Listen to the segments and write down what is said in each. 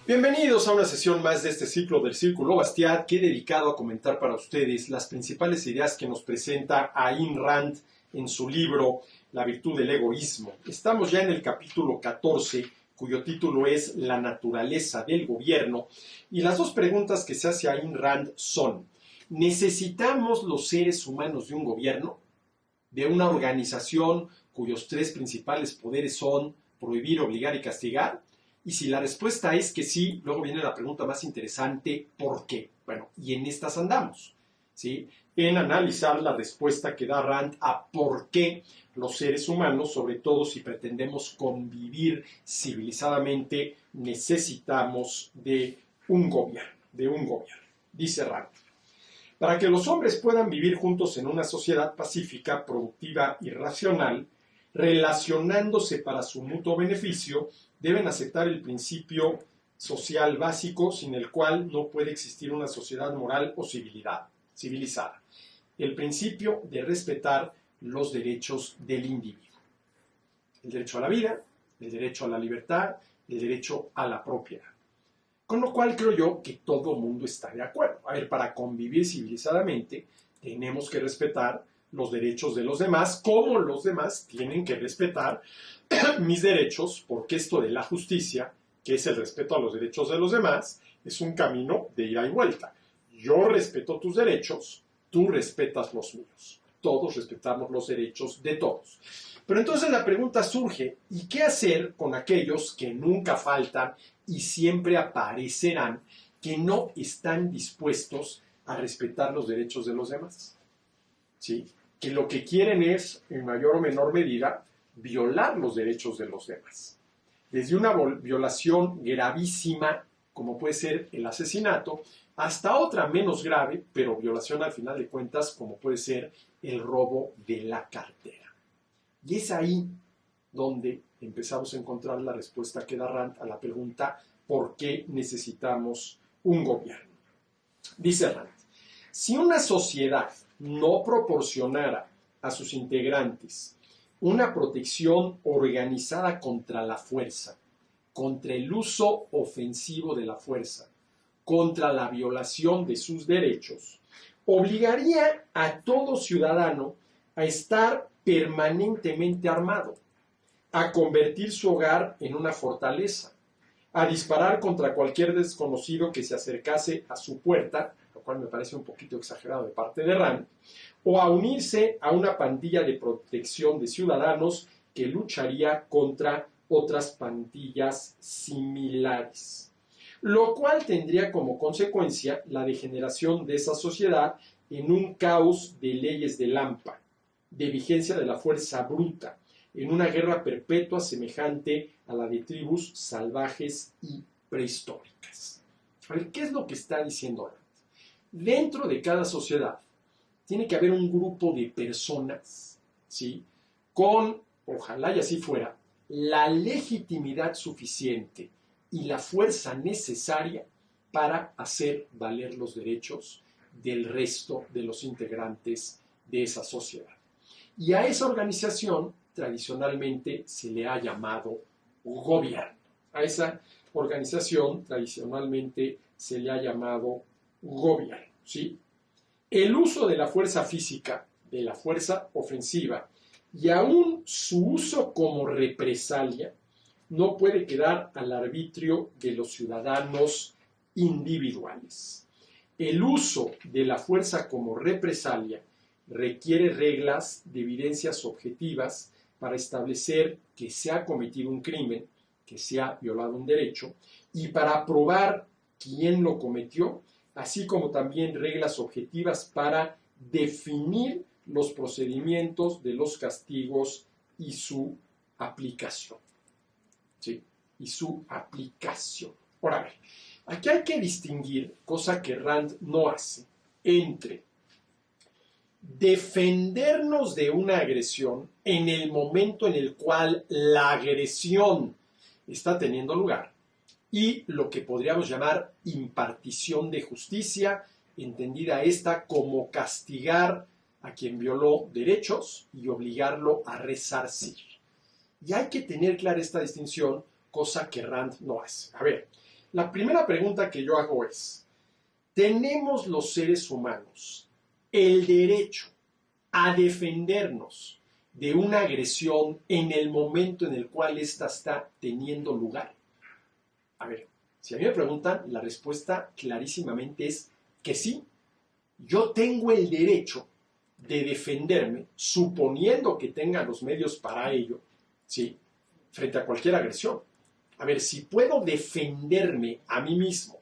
Bienvenidos a una sesión más de este ciclo del Círculo Bastiat que he dedicado a comentar para ustedes las principales ideas que nos presenta Ayn Rand en su libro La virtud del egoísmo. Estamos ya en el capítulo 14, cuyo título es La naturaleza del gobierno, y las dos preguntas que se hace Ayn Rand son: ¿necesitamos los seres humanos de un gobierno? ¿De una organización cuyos tres principales poderes son prohibir, obligar y castigar? Y si la respuesta es que sí, luego viene la pregunta más interesante: ¿por qué? Bueno, y en estas andamos, ¿sí? En analizar la respuesta que da Rand a por qué los seres humanos, sobre todo si pretendemos convivir civilizadamente, necesitamos de un gobierno. Dice Rand: para que los hombres puedan vivir juntos en una sociedad pacífica, productiva y racional, relacionándose para su mutuo beneficio, deben aceptar el principio social básico sin el cual no puede existir una sociedad moral o civilizada: el principio de respetar los derechos del individuo. El derecho a la vida, el derecho a la libertad, el derecho a la propiedad. Con lo cual creo yo que todo mundo está de acuerdo. A ver, para convivir civilizadamente tenemos que respetar los derechos de los demás, como los demás tienen que respetar mis derechos, porque esto de la justicia, que es el respeto a los derechos de los demás, es un camino de ida y vuelta. Yo respeto tus derechos, tú respetas los míos. Todos respetamos los derechos de todos. Pero entonces la pregunta surge: ¿y qué hacer con aquellos que nunca faltan y siempre aparecerán, que no están dispuestos a respetar los derechos de los demás? ¿Sí? Que lo que quieren es, en mayor o menor medida, violar los derechos de los demás. Desde una violación gravísima, como puede ser el asesinato, hasta otra menos grave, pero violación al final de cuentas, como puede ser el robo de la cartera. Y es ahí donde empezamos a encontrar la respuesta que da Rand a la pregunta: ¿por qué necesitamos un gobierno? Dice Rand: si una sociedad no proporcionara a sus integrantes una protección organizada contra la fuerza, contra el uso ofensivo de la fuerza, contra la violación de sus derechos, obligaría a todo ciudadano a estar permanentemente armado, a convertir su hogar en una fortaleza, a disparar contra cualquier desconocido que se acercase a su puerta, lo cual me parece un poquito exagerado de parte de Rand, o a unirse a una pandilla de protección de ciudadanos que lucharía contra otras pandillas similares, lo cual tendría como consecuencia la degeneración de esa sociedad en un caos de leyes de Lampa, de vigencia de la fuerza bruta, en una guerra perpetua semejante a la de tribus salvajes y prehistóricas. A ver, ¿qué es lo que está diciendo Rand? Dentro de cada sociedad tiene que haber un grupo de personas, ¿sí?, con, ojalá y así fuera, la legitimidad suficiente y la fuerza necesaria para hacer valer los derechos del resto de los integrantes de esa sociedad. Y a esa organización tradicionalmente se le ha llamado gobierno. A esa organización tradicionalmente se le ha llamado gobierno, ¿sí? El uso de la fuerza física, de la fuerza ofensiva, y aún su uso como represalia, no puede quedar al arbitrio de los ciudadanos individuales. El uso de la fuerza como represalia requiere reglas de evidencias objetivas para establecer que se ha cometido un crimen, que se ha violado un derecho, y para probar quién lo cometió, así como también reglas objetivas para definir los procedimientos de los castigos y su aplicación. ¿Sí? Y su aplicación. Ahora, a ver, aquí hay que distinguir, cosa que Rand no hace, entre defendernos de una agresión en el momento en el cual la agresión está teniendo lugar y lo que podríamos llamar impartición de justicia, entendida esta como castigar a quien violó derechos y obligarlo a resarcir. Y hay que tener clara esta distinción, cosa que Rand no hace. A ver, La primera pregunta que yo hago es, ¿tenemos los seres humanos el derecho a defendernos de una agresión en el momento en el cual ésta está teniendo lugar? A ver, si a mí me preguntan, la respuesta clarísimamente es que sí. Yo tengo el derecho de defenderme, suponiendo que tenga los medios para ello, ¿sí?, frente a cualquier agresión. A ver, si puedo defenderme a mí mismo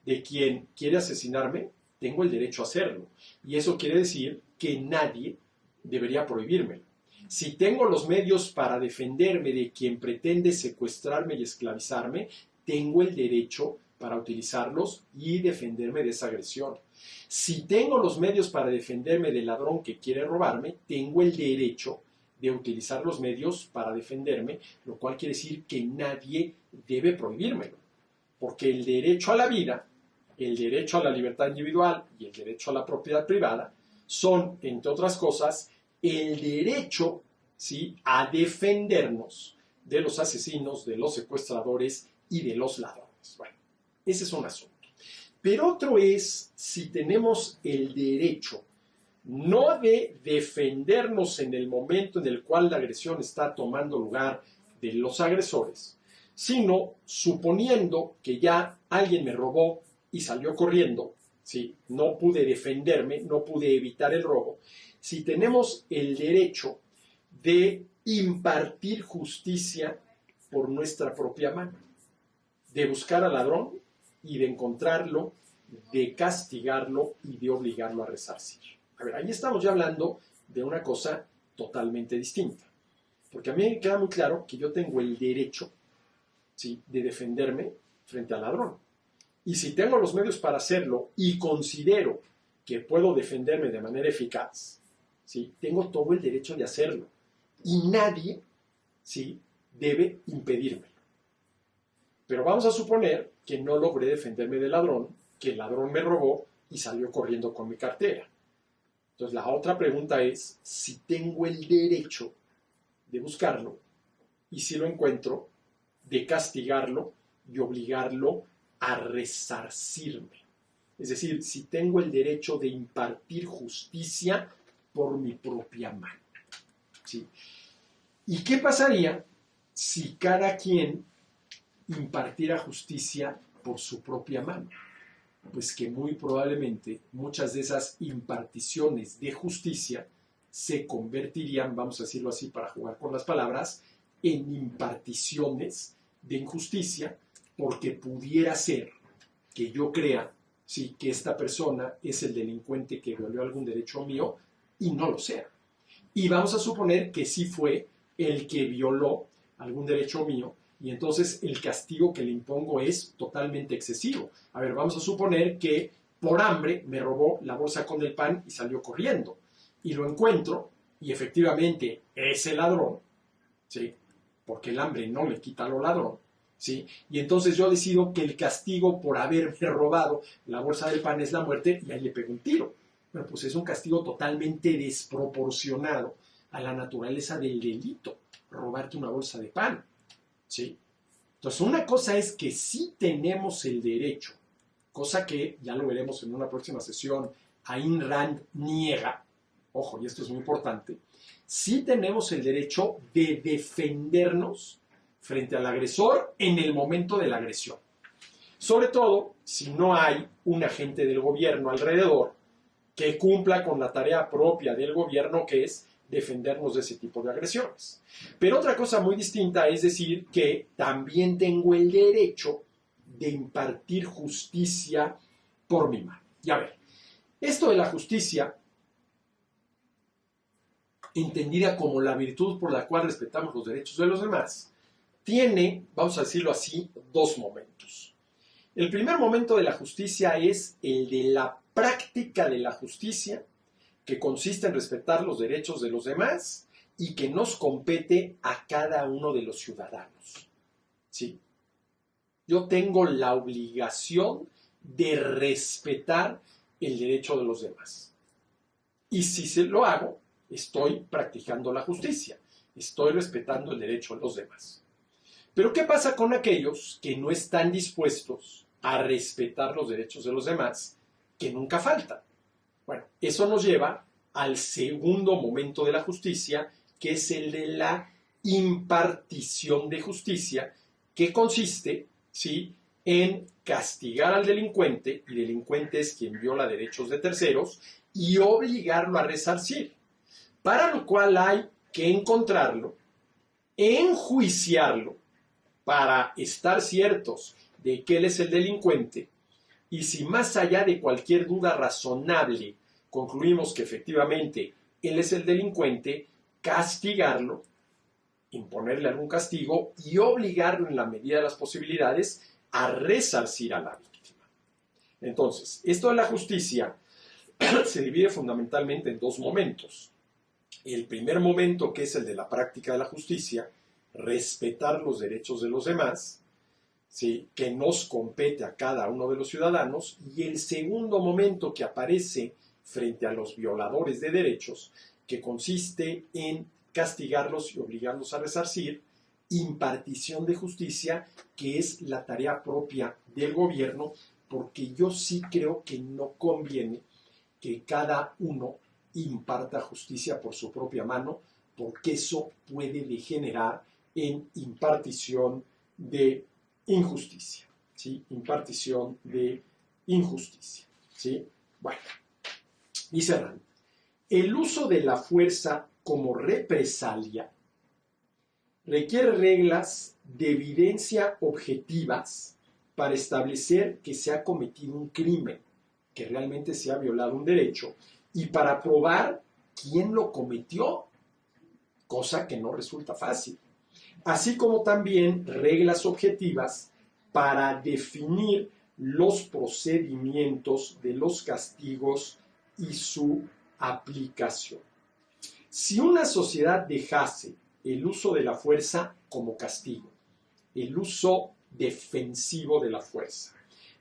de quien quiere asesinarme, tengo el derecho a hacerlo. Y eso quiere decir que nadie debería prohibírmelo. Si tengo los medios para defenderme de quien pretende secuestrarme y esclavizarme, tengo el derecho para utilizarlos y defenderme de esa agresión. Si tengo los medios para defenderme del ladrón que quiere robarme, tengo el derecho de utilizar los medios para defenderme, lo cual quiere decir que nadie debe prohibírmelo. Porque el derecho a la vida, el derecho a la libertad individual y el derecho a la propiedad privada son, entre otras cosas, el derecho, ¿sí?, a defendernos de los asesinos, de los secuestradores y de los ladrones. Bueno, ese es un asunto. Pero otro es si tenemos el derecho no de defendernos en el momento en el cual la agresión está tomando lugar de los agresores, sino suponiendo que ya alguien me robó y salió corriendo, ¿sí?, no pude defenderme, no pude evitar el robo, si tenemos el derecho de impartir justicia por nuestra propia mano, de buscar al ladrón y de encontrarlo, de castigarlo y de obligarlo a resarcir. A ver, ahí estamos ya hablando de una cosa totalmente distinta. Porque a mí me queda muy claro que yo tengo el derecho, ¿sí?, de defenderme frente al ladrón. Y si tengo los medios para hacerlo y considero que puedo defenderme de manera eficaz, ¿sí?, tengo todo el derecho de hacerlo. Y nadie, ¿sí?, debe impedírmelo. Pero vamos a suponer que no logré defenderme del ladrón, que el ladrón me robó y salió corriendo con mi cartera. Entonces la otra pregunta es si tengo el derecho de buscarlo y si lo encuentro, de castigarlo y obligarlo a resarcirme. Es decir, si tengo el derecho de impartir justicia por mi propia mano. ¿Sí? ¿Y qué pasaría si cada quien impartiera justicia por su propia mano? Pues que muy probablemente muchas de esas imparticiones de justicia se convertirían, vamos a decirlo así para jugar con las palabras, en imparticiones de injusticia, porque pudiera ser que yo crea, sí, que esta persona es el delincuente que violó algún derecho mío y no lo sea. Y vamos a suponer que sí fue el que violó algún derecho mío, y entonces el castigo que le impongo es totalmente excesivo. A ver, vamos a suponer que por hambre me robó la bolsa con el pan y salió corriendo. Y lo encuentro, y efectivamente es el ladrón, ¿sí?, porque el hambre no le quita lo ladrón, ¿sí? Y entonces yo decido que el castigo por haberme robado la bolsa del pan es la muerte, y ahí le pego un tiro. Bueno, pues es un castigo totalmente desproporcionado a la naturaleza del delito, robarte una bolsa de pan, ¿sí? Entonces, una cosa es que sí tenemos el derecho, cosa que ya lo veremos en una próxima sesión, Ayn Rand niega, ojo, y esto es muy importante, sí tenemos el derecho de defendernos frente al agresor en el momento de la agresión. Sobre todo si no hay un agente del gobierno alrededor que cumpla con la tarea propia del gobierno, que es defendernos de ese tipo de agresiones. Pero otra cosa muy distinta es decir que también tengo el derecho de impartir justicia por mi mano. Y a ver, esto de la justicia, entendida como la virtud por la cual respetamos los derechos de los demás, tiene, vamos a decirlo así, dos momentos. El primer momento de la justicia es el de la práctica de la justicia, que consiste en respetar los derechos de los demás y que nos compete a cada uno de los ciudadanos. ¿Sí? Yo tengo la obligación de respetar el derecho de los demás. Y si se lo hago, estoy practicando la justicia, estoy respetando el derecho de los demás. Pero ¿qué pasa con aquellos que no están dispuestos a respetar los derechos de los demás, que nunca faltan? Bueno, eso nos lleva al segundo momento de la justicia, que es el de la impartición de justicia, que consiste, ¿sí?, en castigar al delincuente, y delincuente es quien viola derechos de terceros, y obligarlo a resarcir, para lo cual hay que encontrarlo, enjuiciarlo, para estar ciertos de que él es el delincuente, y si más allá de cualquier duda razonable concluimos que efectivamente él es el delincuente, castigarlo, imponerle algún castigo y obligarlo en la medida de las posibilidades a resarcir a la víctima. Entonces, esto de la justicia se divide fundamentalmente en dos momentos. El primer momento, que es el de la práctica de la justicia, respetar los derechos de los demás, ¿sí?, que nos compete a cada uno de los ciudadanos, y el segundo momento que aparece frente a los violadores de derechos, que consiste en castigarlos y obligarlos a resarcir, impartición de justicia, que es la tarea propia del gobierno, porque yo sí creo que no conviene que cada uno imparta justicia por su propia mano, porque eso puede degenerar en impartición de injusticia, ¿sí? Impartición de injusticia, ¿sí? Bueno, dice Rand, el uso de la fuerza como represalia requiere reglas de evidencia objetivas para establecer que se ha cometido un crimen, que realmente se ha violado un derecho, y para probar quién lo cometió, cosa que no resulta fácil. Así como también reglas objetivas para definir los procedimientos de los castigos y su aplicación. Si una sociedad dejase el uso de la fuerza como castigo, el uso defensivo de la fuerza,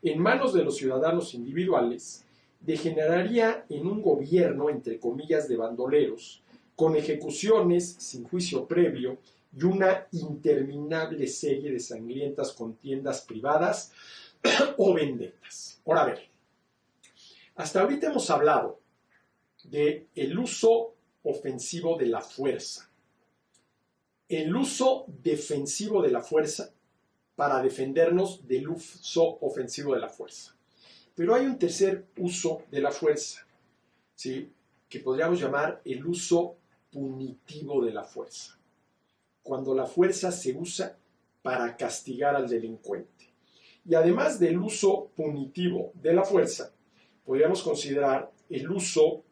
en manos de los ciudadanos individuales, degeneraría en un gobierno, entre comillas, de bandoleros, con ejecuciones sin juicio previo y una interminable serie de sangrientas contiendas privadas o vendetas. Ahora, a ver, hasta ahorita hemos hablado del uso ofensivo de la fuerza, el uso defensivo de la fuerza para defendernos del uso ofensivo de la fuerza. Pero hay un tercer uso de la fuerza, ¿sí?, que podríamos llamar el uso punitivo de la fuerza, cuando la fuerza se usa para castigar al delincuente. Y además del uso punitivo de la fuerza, podríamos considerar el uso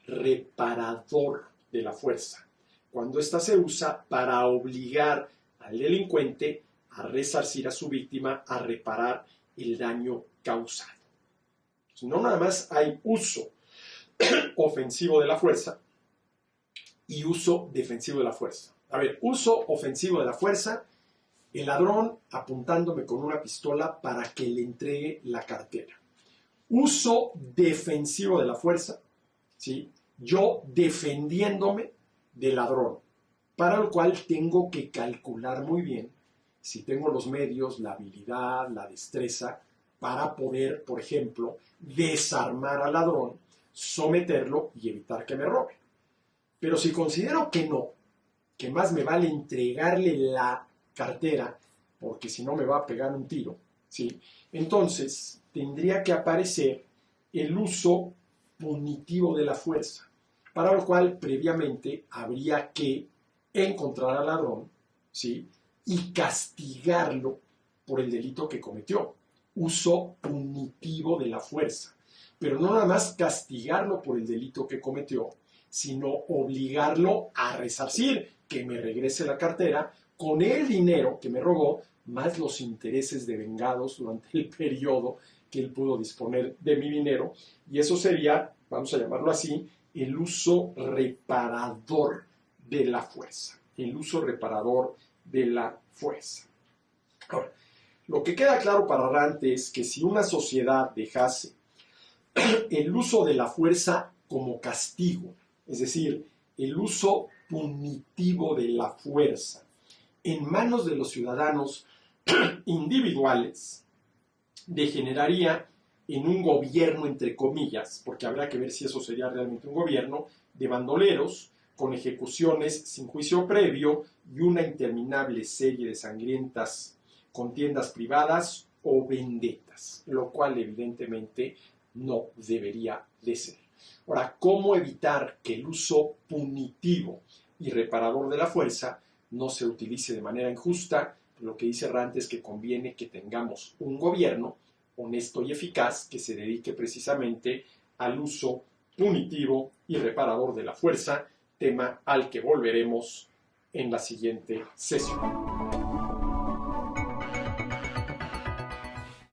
reparador de la fuerza, cuando ésta se usa para obligar al delincuente a resarcir a su víctima, a reparar el daño causado. No nada más hay uso ofensivo de la fuerza y uso defensivo de la fuerza. A ver, uso ofensivo de la fuerza, el ladrón apuntándome con una pistola para que le entregue la cartera. Uso defensivo de la fuerza, ¿sí?, yo defendiéndome del ladrón, para lo cual tengo que calcular muy bien si tengo los medios, la habilidad, la destreza, para poder, por ejemplo, desarmar al ladrón, someterlo y evitar que me robe. Pero si considero que no, que más me vale entregarle la cartera, porque si no me va a pegar un tiro, ¿sí?, entonces tendría que aparecer el uso punitivo de la fuerza, para lo cual previamente habría que encontrar al ladrón, ¿sí?, y castigarlo por el delito que cometió. Uso punitivo de la fuerza. Pero no nada más castigarlo por el delito que cometió, sino obligarlo a resarcir, que me regrese la cartera con el dinero que me robó, más los intereses devengados durante el periodo que él pudo disponer de mi dinero. Y eso sería, vamos a llamarlo así, el uso reparador de la fuerza. El uso reparador de la fuerza. Ahora, lo que queda claro para Rand es que si una sociedad dejase el uso de la fuerza como castigo, es decir, el uso punitivo de la fuerza, en manos de los ciudadanos individuales degeneraría en un gobierno, entre comillas, porque habrá que ver si eso sería realmente un gobierno, de bandoleros, con ejecuciones sin juicio previo y una interminable serie de sangrientas contiendas privadas o vendetas, lo cual evidentemente no debería de ser. Ahora, ¿cómo evitar que el uso punitivo y reparador de la fuerza no se utilice de manera injusta? Lo que dice Rand es que conviene que tengamos un gobierno honesto y eficaz que se dedique precisamente al uso punitivo y reparador de la fuerza, tema al que volveremos en la siguiente sesión.